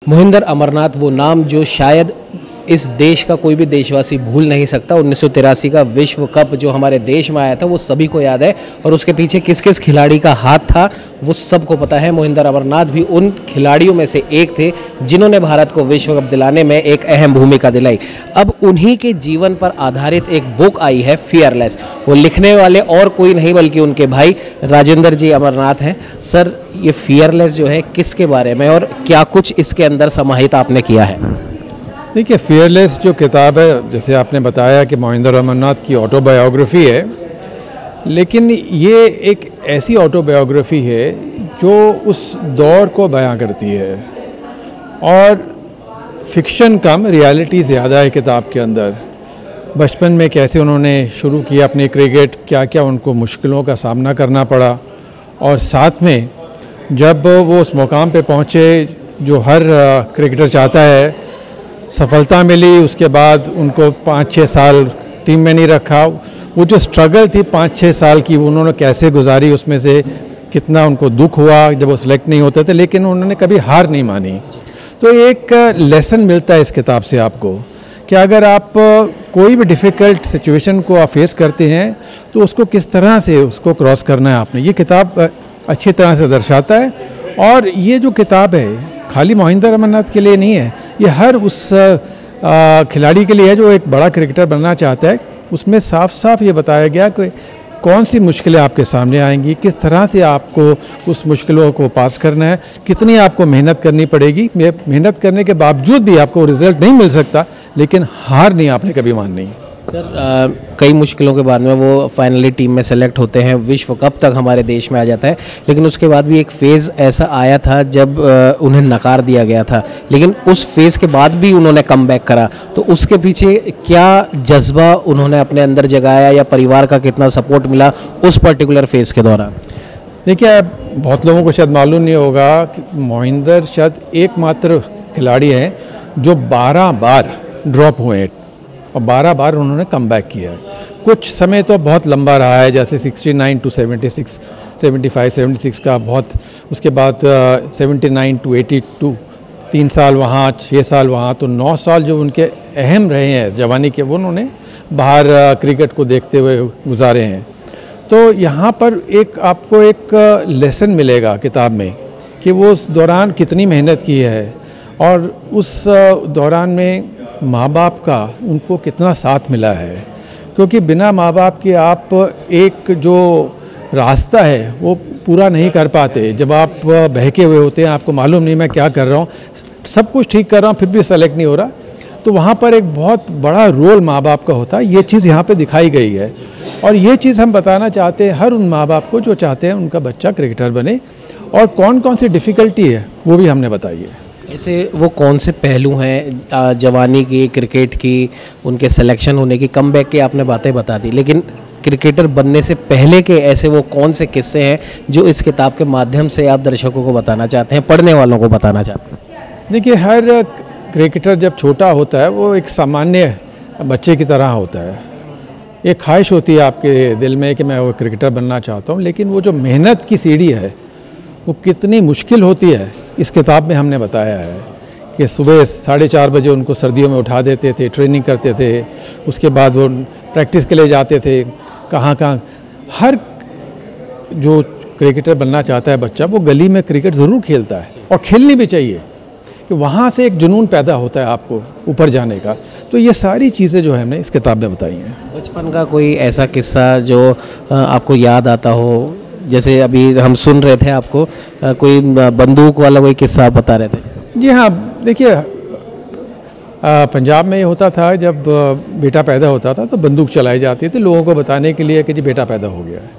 मोहिंदर अमरनाथ वो नाम जो शायद इस देश का कोई भी देशवासी भूल नहीं सकता। 1983 का विश्व कप जो हमारे देश में आया था वो सभी को याद है, और उसके पीछे किस किस खिलाड़ी का हाथ था वो सबको पता है। मोहिंदर अमरनाथ भी उन खिलाड़ियों में से एक थे जिन्होंने भारत को विश्व कप दिलाने में एक अहम भूमिका दिलाई। अब उन्हीं के जीवन पर आधारित एक बुक आई है फियरलेस। वो लिखने वाले और कोई नहीं बल्कि उनके भाई राजेंद्र जी अमरनाथ हैं। सर, ये फियरलेस जो है किसके बारे में और क्या कुछ इसके अंदर समाहित आपने किया है? देखिए, फियरलेस जो किताब है, जैसे आपने बताया कि मोहिंदर अमरनाथ की ऑटोबायोग्राफी है, लेकिन ये एक ऐसी ऑटोबायोग्राफी है जो उस दौर को बयां करती है, और फिक्शन कम रियलिटी ज़्यादा है किताब के अंदर। बचपन में कैसे उन्होंने शुरू किया अपनी क्रिकेट, क्या क्या उनको मुश्किलों का सामना करना पड़ा, और साथ में जब वो उस मुकाम पे पहुँचे जो हर क्रिकेटर चाहता है, सफलता मिली, उसके बाद उनको 5-6 साल टीम में नहीं रखा। वो जो स्ट्रगल थी 5-6 साल की, उन्होंने कैसे गुजारी, उसमें से कितना उनको दुख हुआ जब वो सिलेक्ट नहीं होते थे, लेकिन उन्होंने कभी हार नहीं मानी। तो एक लेसन मिलता है इस किताब से आपको कि अगर आप कोई भी डिफ़िकल्ट सिचुएशन को आप फेस करते हैं तो उसको किस तरह से उसको क्रॉस करना है आपने। ये किताब अच्छी तरह से दर्शाता है, और ये जो किताब है खाली मोहिंदर अमरनाथ के लिए नहीं है, ये हर उस खिलाड़ी के लिए है जो एक बड़ा क्रिकेटर बनना चाहता है। उसमें साफ साफ ये बताया गया कि कौन सी मुश्किलें आपके सामने आएंगी, किस तरह से आपको उस मुश्किलों को पास करना है, कितनी आपको मेहनत करनी पड़ेगी। मेहनत करने के बावजूद भी आपको रिजल्ट नहीं मिल सकता, लेकिन हार नहीं आपने कभी माननी। सर, कई मुश्किलों के बाद में वो फाइनली टीम में सेलेक्ट होते हैं, विश्व कप तक हमारे देश में आ जाता है, लेकिन उसके बाद भी एक फ़ेज़ ऐसा आया था जब उन्हें नकार दिया गया था, लेकिन उस फेज़ के बाद भी उन्होंने कमबैक करा। तो उसके पीछे क्या जज्बा उन्होंने अपने अंदर जगाया, या परिवार का कितना सपोर्ट मिला उस पर्टिकुलर फेज़ के दौरान? देखिए, बहुत लोगों को शायद मालूम नहीं होगा कि मोहिंदर शायद एकमात्र खिलाड़ी हैं जो 12 बार ड्रॉप हुए हैं और 12 बार उन्होंने कम बैक किया है। कुछ समय तो बहुत लंबा रहा है, जैसे 69 टू 76, 75, 76 का बहुत, उसके बाद 79 टू 82, 3 साल वहाँ, 6 साल वहाँ, तो 9 साल जो उनके अहम रहे हैं जवानी के, वो उन्होंने बाहर क्रिकेट को देखते हुए गुजारे हैं। तो यहाँ पर आपको एक लेसन मिलेगा किताब में कि वो उस दौरान कितनी मेहनत की है, और उस दौरान में माँ बाप का उनको कितना साथ मिला है, क्योंकि बिना माँ बाप के आप एक जो रास्ता है वो पूरा नहीं कर पाते। जब आप बहके हुए होते हैं, आपको मालूम नहीं मैं क्या कर रहा हूँ, सब कुछ ठीक कर रहा हूँ फिर भी सेलेक्ट नहीं हो रहा, तो वहाँ पर एक बहुत बड़ा रोल माँ बाप का होता है। ये चीज़ यहाँ पे दिखाई गई है, और ये चीज़ हम बताना चाहते हैं हर उन माँ बाप को जो चाहते हैं उनका बच्चा क्रिकेटर बने, और कौन कौन सी डिफ़िकल्टी है वो भी हमने बताई है। ऐसे वो कौन से पहलू हैं जवानी की, क्रिकेट की, उनके सिलेक्शन होने की, कमबैक की आपने बातें बता दी, लेकिन क्रिकेटर बनने से पहले के ऐसे वो कौन से किस्से हैं जो इस किताब के माध्यम से आप दर्शकों को बताना चाहते हैं, पढ़ने वालों को बताना चाहते हैं? देखिए, हर क्रिकेटर जब छोटा होता है वो एक सामान्य बच्चे की तरह होता है। एक ख्वाहिश होती है आपके दिल में कि मैं वो क्रिकेटर बनना चाहता हूँ, लेकिन वो जो मेहनत की सीढ़ी है वो कितनी मुश्किल होती है इस किताब में हमने बताया है कि सुबह 4:30 बजे उनको सर्दियों में उठा देते थे, ट्रेनिंग करते थे, उसके बाद वो प्रैक्टिस के लिए जाते थे, कहाँ हर जो क्रिकेटर बनना चाहता है बच्चा वो गली में क्रिकेट ज़रूर खेलता है, और खेलनी भी चाहिए, कि वहाँ से एक जुनून पैदा होता है आपको ऊपर जाने का। तो ये सारी चीज़ें जो है हमने इस किताब में बताई हैं। बचपन का कोई ऐसा किस्सा जो आपको याद आता हो, जैसे अभी हम सुन रहे थे आपको कोई बंदूक वाला कोई किस्सा आप बता रहे थे? जी हाँ, देखिए, पंजाब में ये होता था जब बेटा पैदा होता था तो बंदूक चलाई जाती थी लोगों को बताने के लिए कि जी बेटा पैदा हो गया है।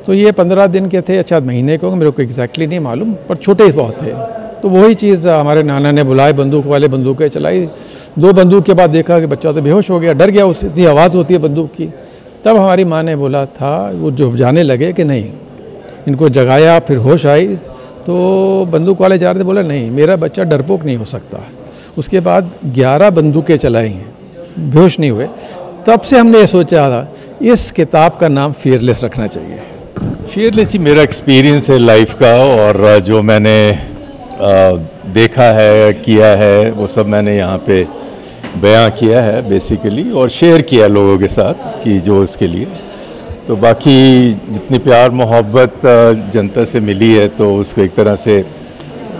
तो ये 15 दिन के थे, अच्छा महीने को, मेरे को एग्जैक्टली नहीं मालूम, पर छोटे ही बहुत थे। तो वही चीज़ हमारे नाना ने बुलाए, बंदूक वाले बंदूकें चलाई, 2 बंदूक के बाद देखा कि बच्चा तो बेहोश हो गया, डर गया, उससे इतनी आवाज़ होती है बंदूक की। तब हमारी माँ ने बोला था, वो जो जाने लगे कि नहीं, इनको जगाया, फिर होश आई तो बंदूक वाले जा रहे थे, बोला नहीं मेरा बच्चा डरपोक नहीं हो सकता। उसके बाद 11 बंदूकें चलाई हैं, बेहोश नहीं हुए। तब से हमने ये सोचा था इस किताब का नाम फियरलेस रखना चाहिए। फियरलेस ही मेरा एक्सपीरियंस है लाइफ का, और जो मैंने देखा है, किया है, वो सब मैंने यहाँ पे बयां किया है बेसिकली, और शेयर किया लोगों के साथ कि जो उसके लिए। तो बाकी जितनी प्यार मोहब्बत जनता से मिली है तो उसको एक तरह से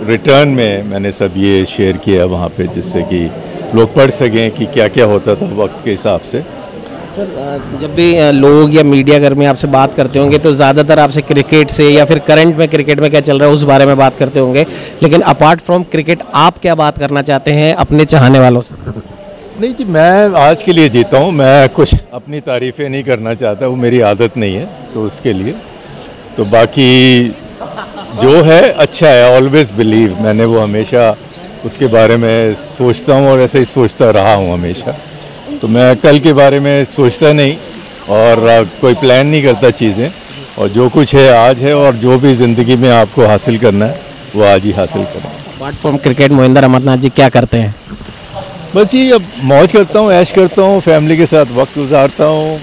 रिटर्न में मैंने सब ये शेयर किया वहाँ पे, जिससे कि लोग पढ़ सकें कि क्या क्या होता था वक्त के हिसाब से। सर, जब भी लोग या मीडिया कर्मी आपसे बात करते होंगे तो ज़्यादातर आपसे क्रिकेट से या फिर करंट में क्रिकेट में क्या चल रहा है उस बारे में बात करते होंगे, लेकिन अपार्ट फ्रॉम क्रिकेट आप क्या बात करना चाहते हैं अपने चाहने वालों से? नहीं जी, मैं आज के लिए जीता हूँ, मैं कुछ अपनी तारीफ़ें नहीं करना चाहता, वो मेरी आदत नहीं है, तो उसके लिए तो बाकी जो है अच्छा है। ऑलवेज़ बिलीव, मैंने वो हमेशा उसके बारे में सोचता हूँ और ऐसे ही सोचता रहा हूँ हमेशा। तो मैं कल के बारे में सोचता नहीं और कोई प्लान नहीं करता चीज़ें, और जो कुछ है आज है, और जो भी ज़िंदगी में आपको हासिल करना है वो आज ही हासिल करना है। Apart from cricket Mohinder Amarnath ji क्या करते हैं? बस ये अब मौज करता हूँ, ऐश करता हूँ, फैमिली के साथ वक्त गुजारता हूँ,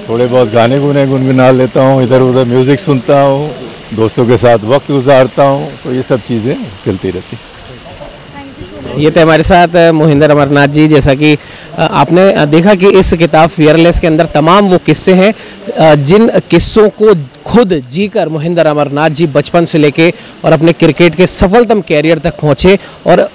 थोड़े बहुत गाने गुनगुना लेता हूँ, इधर उधर म्यूज़िक सुनता हूँ, दोस्तों के साथ वक्त गुजारता हूँ, तो ये सब चीज़ें चलती रहती। ये थे हमारे साथ मोहिंदर अमरनाथ जी। जैसा कि आपने देखा कि इस किताब फियरलेस के अंदर तमाम वो किस्से हैं जिन किस्सों को खुद जीकर मोहिंदर अमरनाथ जी बचपन से लेके और अपने क्रिकेट के सफलतम कैरियर तक पहुँचे, और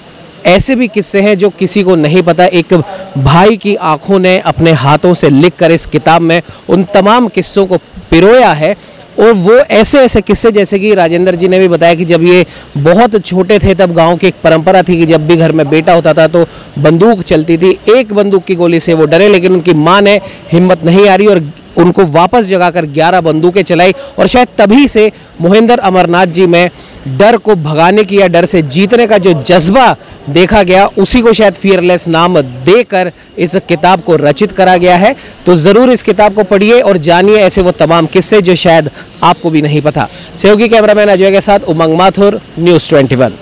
ऐसे भी किस्से हैं जो किसी को नहीं पता। एक भाई की आंखों ने अपने हाथों से लिखकर इस किताब में उन तमाम किस्सों को पिरोया है, और वो ऐसे ऐसे किस्से, जैसे कि राजेंद्र जी ने भी बताया कि जब ये बहुत छोटे थे तब गांव की एक परंपरा थी कि जब भी घर में बेटा होता था तो बंदूक चलती थी। एक बंदूक की गोली से वो डरे, लेकिन उनकी माँ ने हिम्मत नहीं हारी और उनको वापस जगाकर 11 बंदूकें चलाई, और शायद तभी से मोहिंदर अमरनाथ जी में डर को भगाने की या डर से जीतने का जो जज्बा देखा गया, उसी को शायद फियरलेस नाम देकर इस किताब को रचित करा गया है। तो ज़रूर इस किताब को पढ़िए और जानिए ऐसे वो तमाम किस्से जो शायद आपको भी नहीं पता। सहयोगी कैमरामैन अजय के साथ उमंग माथुर, न्यूज़ 21।